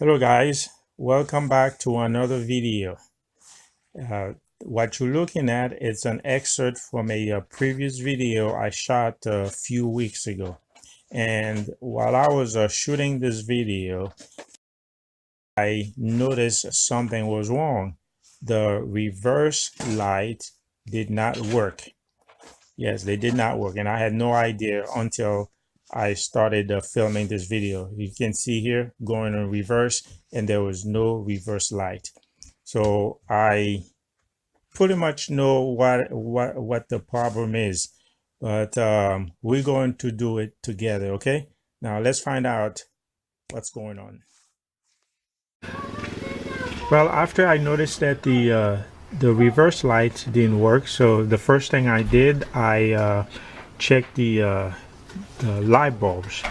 Hello guys, welcome back to another video. What you're looking at is an excerpt from a previous video I shot a few weeks ago. And while I was shooting this video, I noticed something was wrong. The reverse light did not work. Yes, they did not work, and I had no idea until I started filming this video. You can see here going in reverse, and there was no reverse light. So I pretty much know what the problem is, but we're going to do it together. Okay, now let's find out what's going on. Well, after I noticed that the reverse light didn't work, so the first thing I did, I checked the light bulbs,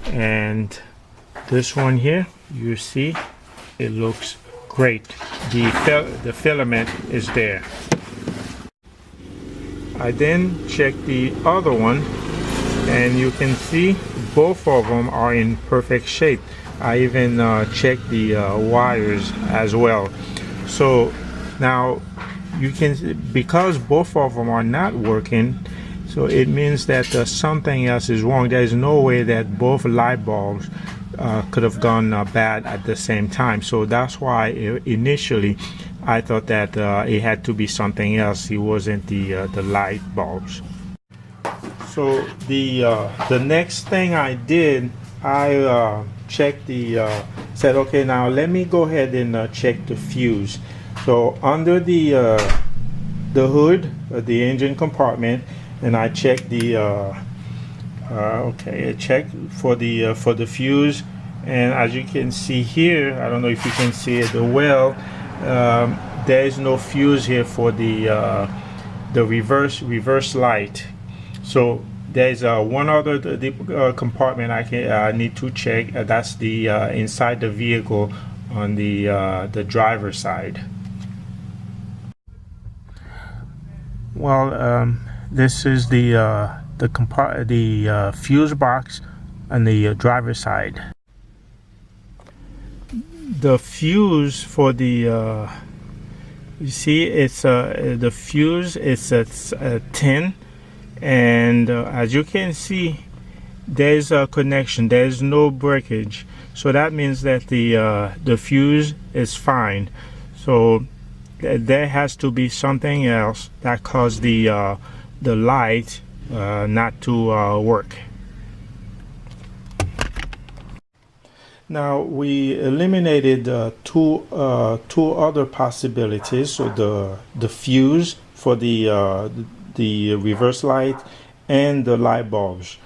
and this one here, you see, it looks great. The filament is there. I then checked the other one, and you can see both of them are in perfect shape. I even checked the wires as well. So now you can, because both of them are not working, so it means that something else is wrong. There is no way that both light bulbs could have gone bad at the same time. So that's why initially I thought that it had to be something else. It wasn't the light bulbs. So the next thing I did, I checked said, okay, now let me go ahead and check the fuse. So under the hood, the engine compartment, and I checked the okay, I checked for the fuse, and as you can see here, I don't know if you can see it well, there is no fuse here for the reverse light. So there's one other compartment I need to check. That's the inside the vehicle on the driver's side. Well, this is the fuse box on the driver's side. The fuse for the you see, it's the fuse is a tin. And as you can see, there's a connection, there's no breakage, so that means that the fuse is fine. So there has to be something else that caused the light not to work. Now we eliminated two other possibilities. So the fuse for the reverse light and the light bulbs.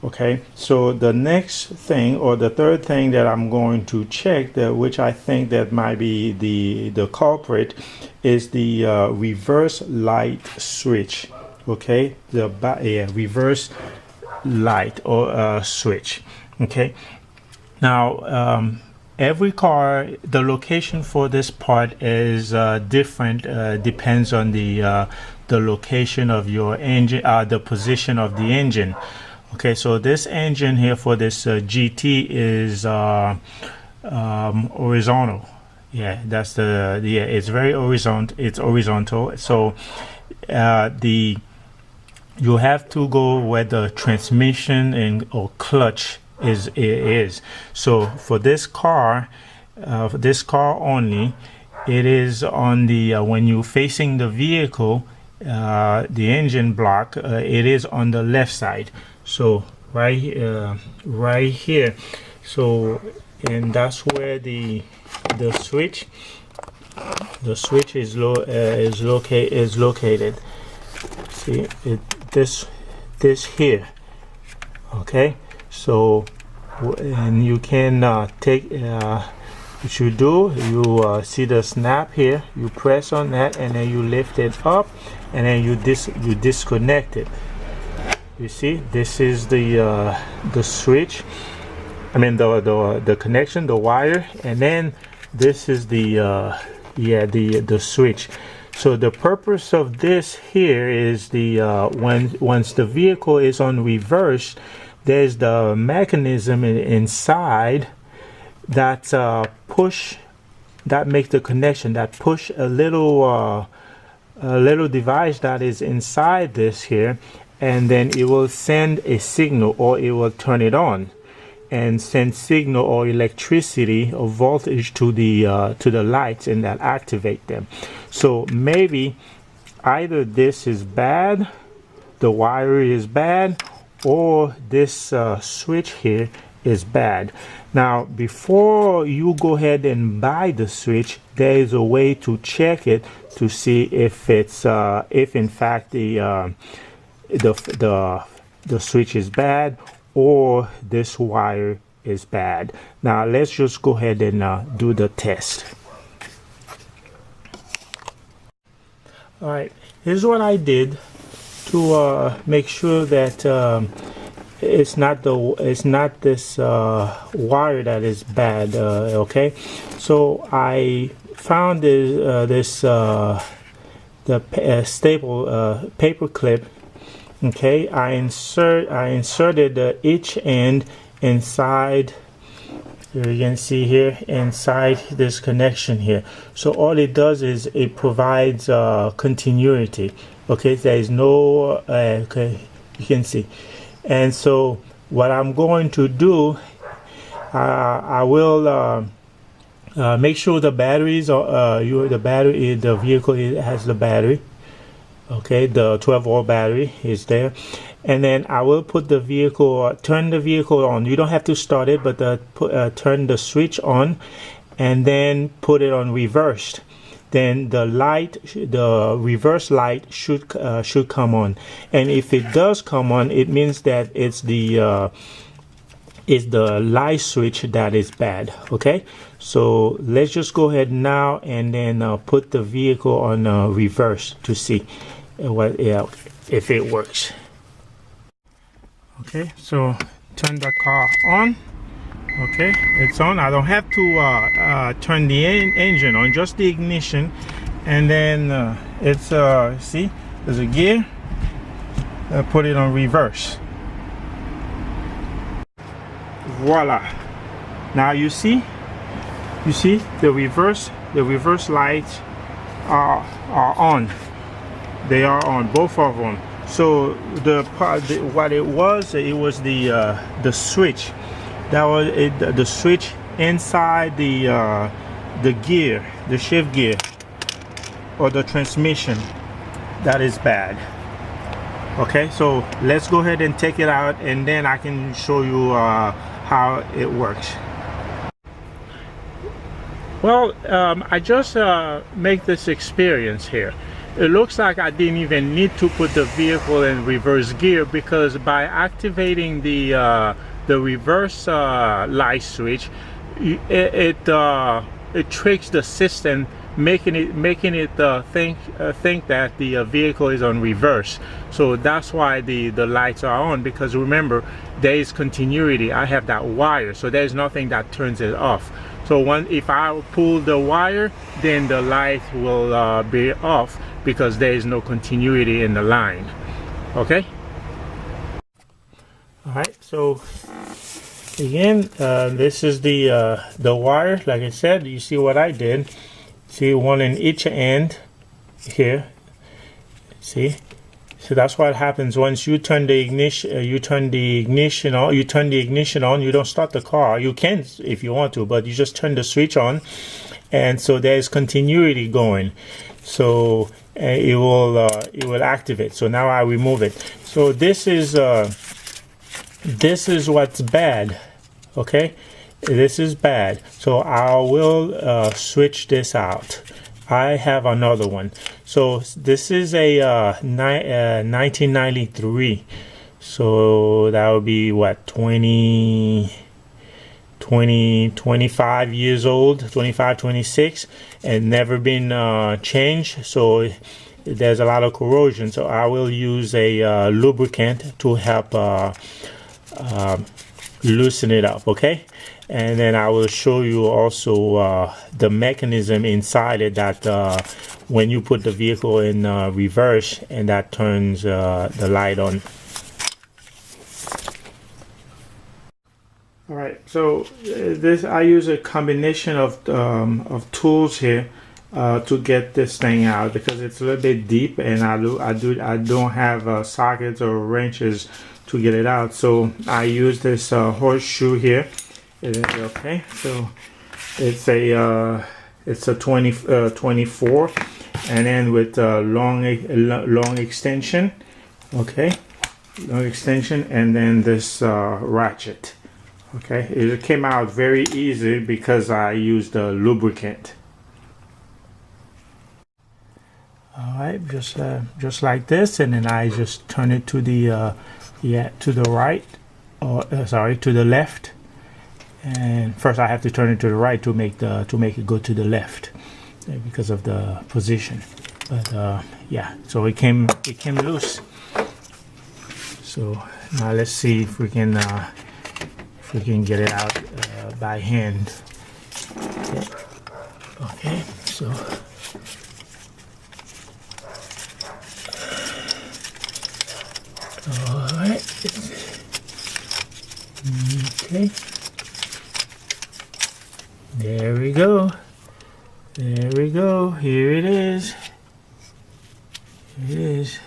Okay, so the next thing, or the third thing that I'm going to check, which I think that might be the culprit, is the reverse light switch. Okay, the reverse light or switch. Okay, now every car, the location for this part is different, depends on the location of your engine, the position of the engine. Okay, so this engine here for this GT is horizontal. Yeah, that's it's very horizontal. It's horizontal. So you have to go where the transmission or clutch is. So for this car only, it is on the when you're facing the vehicle, the engine block, it is on the left side. So right here. So, and that's where the switch is located. See it, this here. Okay, so and you can take what you do, you see the snap here, you press on that, and then you lift it up, and then you disconnect it. You see, this is the switch, I mean the connection, the wire, and then this is the switch. So the purpose of this here is once the vehicle is on reverse, there's the mechanism inside that push, that make the connection, that push a little device that is inside this here, and then it will send a signal, or it will turn it on and send signal or electricity or voltage to the lights, and that activate them. So maybe either this is bad, the wire is bad, or this switch here is bad. Now, before you go ahead and buy the switch, there is a way to check it to see if it's if in fact the switch is bad, or this wire is bad. Now let's just go ahead and do the test. All right, here's what I did to make sure that it's not this wire that is bad. Okay, so I found this staple paper clip. Okay, I inserted each end inside. You can see here inside this connection here. So all it does is it provides continuity. Okay, there is no okay, you can see. And so what I'm going to do, I will make sure the batteries are the vehicle has the battery. Okay, the 12-volt battery is there, and then I will put the vehicle, turn the vehicle on. You don't have to start it, but turn the switch on, and then put it on reversed. Then the light, the reverse light should come on, and if it does come on, it means that it's the light switch that is bad. Okay, so let's just go ahead now and then put the vehicle on reverse to see if it works. Okay, so turn the car on. Okay, it's on. I don't have to turn the engine on, just the ignition, and then it's see, there's a gear. Put it on reverse. Voila. Now you see the reverse lights are on. They are on, both of them. So what it was the switch. That was it, the switch inside the gear, the shift gear, or the transmission, that is bad. Okay, so let's go ahead and take it out, and then I can show you how it works. Well, I just make this experience here. It looks like I didn't even need to put the vehicle in reverse gear, because by activating the reverse light switch, it tricks the system, making it think that the vehicle is on reverse. So that's why the lights are on, because remember, there is continuity. I have that wire, so there's nothing that turns it off. So if I pull the wire, then the light will be off, because there is no continuity in the line. Okay. All right. So again, this is the wire. Like I said, you see what I did. See, one in each end here. See. So that's what happens once you turn the ignition. You turn the ignition on. You don't start the car. You can if you want to, but you just turn the switch on, and so there's continuity going. So it will activate. So now I remove it. So this is what's bad. Okay, this is bad. So I will switch this out. I have another one. So this is a 1993. So that would be what, 25 years old, 25, 26, and never been changed. So there's a lot of corrosion. So I will use a lubricant to help loosen it up. Okay. And then I will show you also the mechanism inside it, that when you put the vehicle in reverse, and that turns the light on. All right, right, so this I use a combination of tools here to get this thing out because it's a little bit deep, and I don't have sockets or wrenches to get it out. So I use this horseshoe here. Okay, so it's a 24, and then with long extension. Okay, long extension, and then this ratchet. Okay, it came out very easy because I used a lubricant. All right, just like this, and then I just turn it to the to the right, or sorry, to the left. And first I have to turn it to the right to make it go to the left because of the position. But yeah, so it came loose. So now let's see if we can get it out by hand. Okay, so all right. Okay. There we go. There we go. Here it is. Here it is.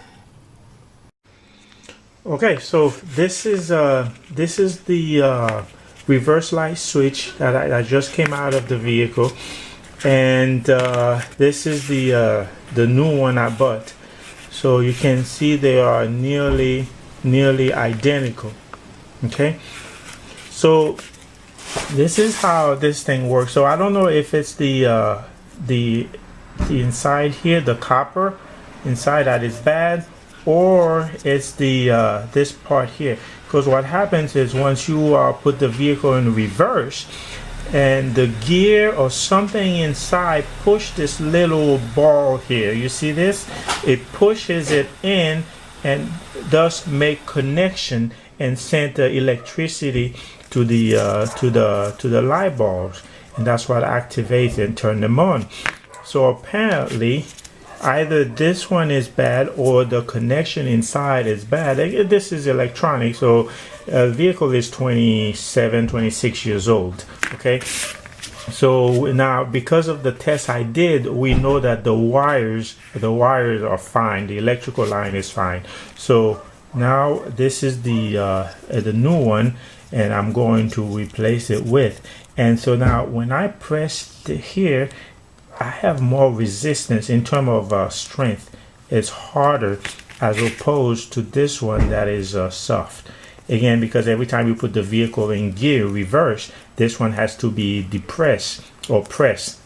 Okay, so this is the reverse light switch that I just came out of the vehicle, and this is the new one I bought. So you can see they are nearly identical. Okay, so this is how this thing works. So I don't know if it's the inside here, the copper inside that is bad, or it's the this part here. Because what happens is once you put the vehicle in reverse, and the gear or something inside push this little ball here. You see this? It pushes it in and thus make connection and send the electricity to the light bulbs, and that's what activates and turn them on. So apparently either this one is bad or the connection inside is bad. This is electronic, so the vehicle is 26 years old. Okay, so now because of the test I did, we know that the wires are fine, the electrical line is fine. So now this is the new one, and I'm going to replace it with. And so now when I press here, I have more resistance in terms of strength. It's harder as opposed to this one that is soft. Again, because every time you put the vehicle in gear reverse, this one has to be depressed or pressed.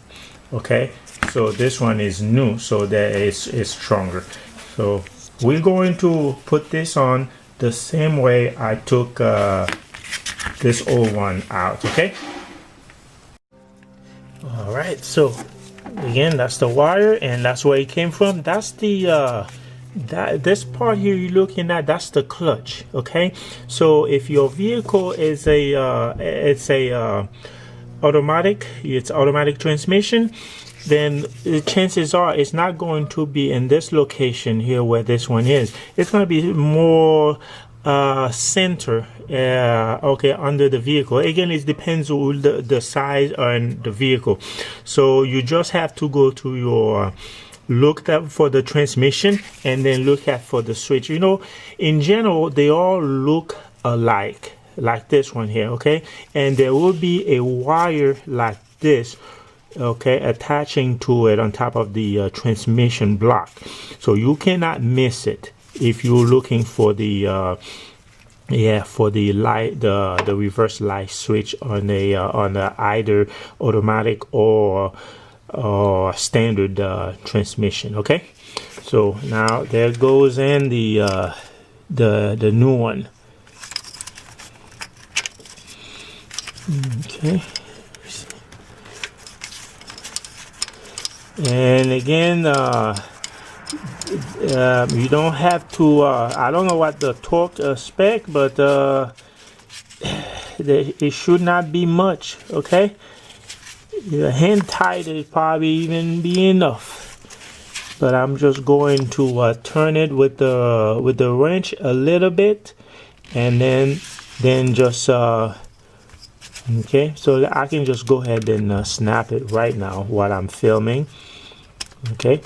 Okay, so this one is new, so that is stronger. So we're going to put this on the same way I took this old one out. Okay, all right, so again, that's the wire, and that's where it came from. That's the this part here you're looking at, that's the clutch. Okay, so if your vehicle is automatic transmission, then the chances are it's not going to be in this location here where this one is. It's going to be more center, okay, under the vehicle. Again, it depends on the size and the vehicle. So you just have to go to your look up for the transmission and then look at for the switch. You know, in general they all look alike, like this one here. Okay, and there will be a wire like this, okay, attaching to it on top of the transmission block, so you cannot miss it if you're looking for the for the light, the reverse light switch on the either automatic or standard transmission. Okay, so now there goes in the new one. Okay, and again, you don't have to I don't know what the torque spec, but it should not be much. Okay, hand tight is probably even be enough, but I'm just going to turn it with the wrench a little bit, and then just Okay, so I can just go ahead and snap it right now while I'm filming. Okay,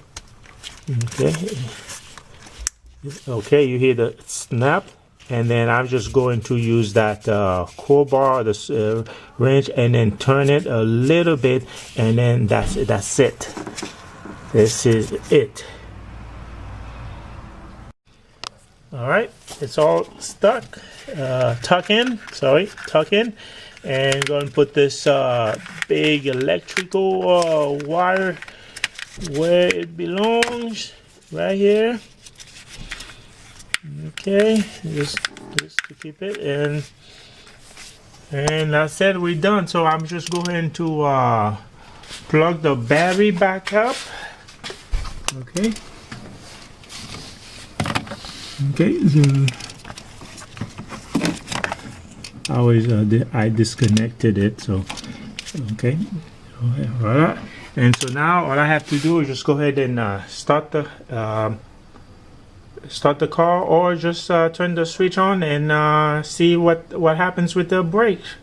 okay, you hear the snap, and then I'm just going to use that crowbar, this wrench, and then turn it a little bit, and then that's it. This is it. All right, it's all stuck. Tuck in, and go and put this big electrical wire where it belongs, right here. Okay, just to keep it, and that's it. We're done. So I'm just going to plug the battery back up. Okay. Okay. I disconnected it. So okay. Alright. And so now all I have to do is just go ahead and start the car, or just turn the switch on and see what happens with the brakes.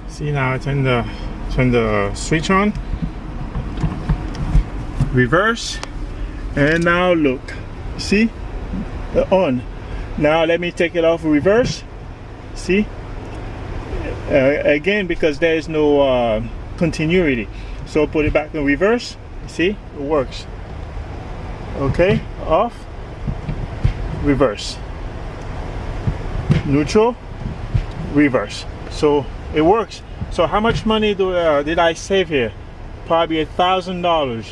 See, now I turn the switch on, reverse, and now look, see, on. Now let me take it off, reverse. See, again, because there is no continuity, so put it back in reverse. See, it works. Okay, off, reverse, neutral, reverse. So it works. So how much money did I save here? Probably $1,000.